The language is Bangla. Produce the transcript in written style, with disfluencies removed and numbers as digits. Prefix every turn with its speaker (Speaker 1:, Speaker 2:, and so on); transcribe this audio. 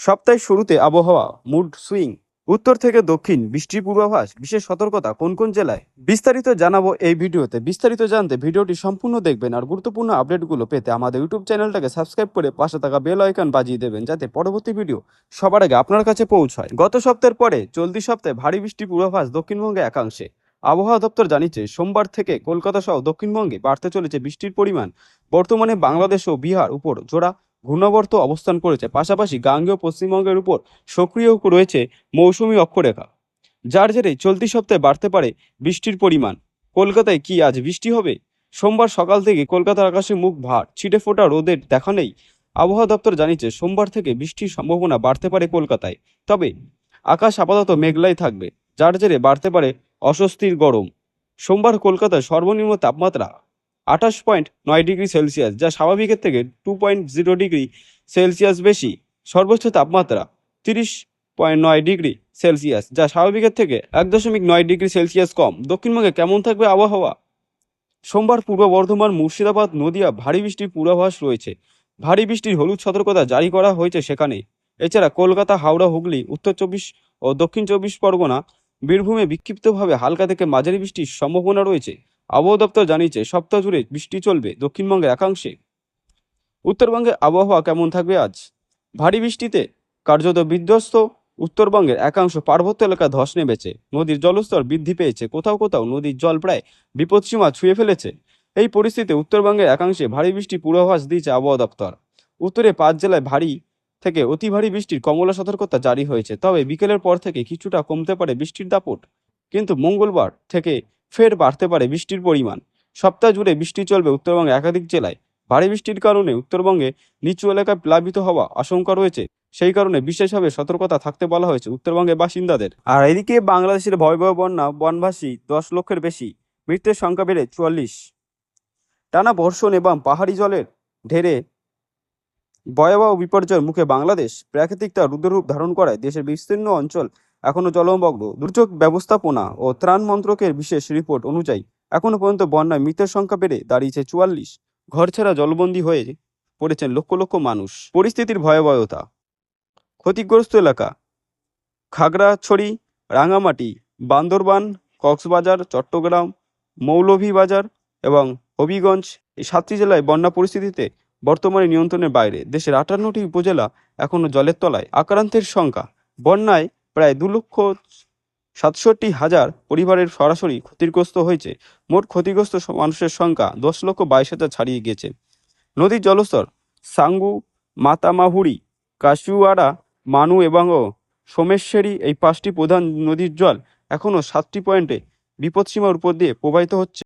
Speaker 1: সপ্তাহের শুরুতে আবহাওয়া মুড সুইং। উত্তর থেকে দক্ষিণ বৃষ্টির পূর্বাভাস, বিশেষ সতর্কতা কোন কোন জেলায়, বিস্তারিত জানাবো এই ভিডিওতে। বিস্তারিত জানতে ভিডিওটি সম্পূর্ণ দেখবেন আর গুরুত্বপূর্ণ আপডেটগুলো পেতে আমাদের ইউটিউব চ্যানেলটাকে সাবস্ক্রাইব করে পাশে থাকা বেল আইকন বাজিয়ে দেবেন, যাতে পরবর্তী ভিডিও সবার আগে আপনার কাছে পৌঁছায়। গত সপ্তাহের পরে চলতি সপ্তাহে ভারী বৃষ্টির পূর্বাভাস দক্ষিণবঙ্গে একাংশে। আবহাওয়া দপ্তর জানিয়েছে সোমবার থেকে কলকাতা সহ দক্ষিণবঙ্গে বাড়তে চলেছে বৃষ্টির পরিমাণ। বর্তমানে বাংলাদেশ ও বিহার উপর জোড়া ঘূর্ণাবর্ত অবস্থান করেছে, পাশাপাশি গাঙ্গেয় পশ্চিমবঙ্গের উপর সক্রিয় রয়েছে মৌসুমী অক্ষরেখা, যার জেরে চলতি সপ্তাহে বাড়তে পারে বৃষ্টির পরিমাণ। কলকাতায় কি আজ বৃষ্টি হবে? সোমবার সকাল থেকে কলকাতার আকাশে মুখ ভার, ছিটে ফোটা রোদের দেখা নেই। আবহাওয়া দপ্তর জানিয়েছে সোমবার থেকে বৃষ্টির সম্ভাবনা বাড়তে পারে কলকাতায়, তবে আকাশ আপাতত মেঘলাই থাকবে, যার জেরে বাড়তে পারে অস্বস্তির গরম। সোমবার কলকাতায় সর্বনিম্ন তাপমাত্রা 28.9 ডিগ্রি সেলসিয়াস, যা স্বাভাবিকের থেকে 2.0 ডিগ্রি সেলসিয়াস বেশি। সর্বোচ্চ তাপমাত্রা 30.9 ডিগ্রি সেলসিয়াস, যা স্বাভাবিকের থেকে 1.9 ডিগ্রি সেলসিয়াস কম। দক্ষিণবঙ্গে কেমন থাকবে আবহাওয়া? সোমবার পূর্ব বর্ধমান, মুর্শিদাবাদ, নদিয়া ভারী বৃষ্টির পূর্বাভাস রয়েছে। ভারী বৃষ্টির হলুদ সতর্কতা জারি করা হয়েছে সেখানে। এছাড়া কলকাতা, হাওড়া, হুগলি, উত্তর চব্বিশ ও দক্ষিণ চব্বিশ পরগনা, বীরভূমে বিক্ষিপ্তভাবে হালকা থেকে মাঝারি বৃষ্টির সম্ভাবনা রয়েছে। আবহাওয়া দপ্তর জানিয়েছে সপ্তাহ জুড়ে বৃষ্টি চলবে দক্ষিণবঙ্গের একাংশে। উত্তরবঙ্গে আবহাওয়া কেমন থাকবে আজ? ভারী বৃষ্টিতে কার্যত বিধ্বস্ত উত্তরবঙ্গের একাংশ, পার্বত্য এলাকা ধস নেমেছে, নদীর জলস্তর বৃদ্ধি পেয়েছে, কোথাও কোথাও নদীর জল প্রায় বিপদসীমা ছুঁয়ে ফেলেছে। এই পরিস্থিতিতে উত্তরবঙ্গের একাংশে ভারী বৃষ্টির পূর্বাভাস দিয়েছে আবহাওয়া দপ্তর। উত্তরে 5 জেলায় ভারী থেকে অতি ভারী বৃষ্টির কমলা সতর্কতা জারি হয়েছে, তবে বিকেলের পর থেকে কিছুটা কমতে পারে বৃষ্টির দাপট, কিন্তু মঙ্গলবার থেকে ফের বাড়তে পারে বৃষ্টির পরিমাণ। সপ্তাহ জুড়ে বৃষ্টি চলবে উত্তরবঙ্গে একাধিক জেলায়। ভারী বৃষ্টির কারণে উত্তরবঙ্গে নিচু এলাকায় প্লাবিত হওয়া আশঙ্কা রয়েছে, সেই কারণে বিশেষভাবে সতর্কতা থাকতে বলা হয়েছে উত্তরবঙ্গের বাসিন্দাদের। আর এদিকে বাংলাদেশের ভয়াবহ বন্যা, বনবাসী 10 লক্ষের বেশি, মৃতের সংখ্যা বেড়ে 44। টানা বর্ষণ এবং পাহাড়ি জলের ঢেরে ভয়াবহ বিপর্যয়ের মুখে বাংলাদেশ। প্রাকৃতিক তার রুদ্ররূপ ধারণ করায় দেশের বিস্তীর্ণ অঞ্চল এখনও জলমগ্ন। দুর্যোগ ব্যবস্থাপনা ও ত্রাণ মন্ত্রকের বিশেষ রিপোর্ট অনুযায়ী এখনো পর্যন্ত বন্যায় মৃতের সংখ্যা বেড়ে দাঁড়িয়েছে 44। ঘরছাড়া জলবন্দী হয়ে পড়েছেন লক্ষ লক্ষ মানুষ। পরিস্থিতির ভয়াবহতা: ক্ষতিগ্রস্ত এলাকা খাগড়াছড়ি, রাঙামাটি, বান্দরবান, কক্সবাজার, চট্টগ্রাম, মৌলভীবাজার এবং হবিগঞ্জ, এই 7টি জেলায় বন্যা পরিস্থিতিতে বর্তমানে নিয়ন্ত্রণের বাইরে। দেশের 58টি উপজেলা এখনও জলের তলায়। আক্রান্তের সংখ্যা: বন্যায় প্রায় 2,67,000 পরিবারের সরাসরি ক্ষতিগ্রস্ত হয়েছে। মোট ক্ষতিগ্রস্ত মানুষের সংখ্যা 10,22,000 ছাড়িয়ে গিয়েছে। নদীর জলস্তর: সাঙ্গু, মাতামাহুড়ি, কাশিয়াড়া, মানু এবং সোমেশ্বরী, এই 5টি প্রধান নদীর জল এখনও 7টি পয়েন্টে বিপদসীমার উপর দিয়ে প্রবাহিত হচ্ছে।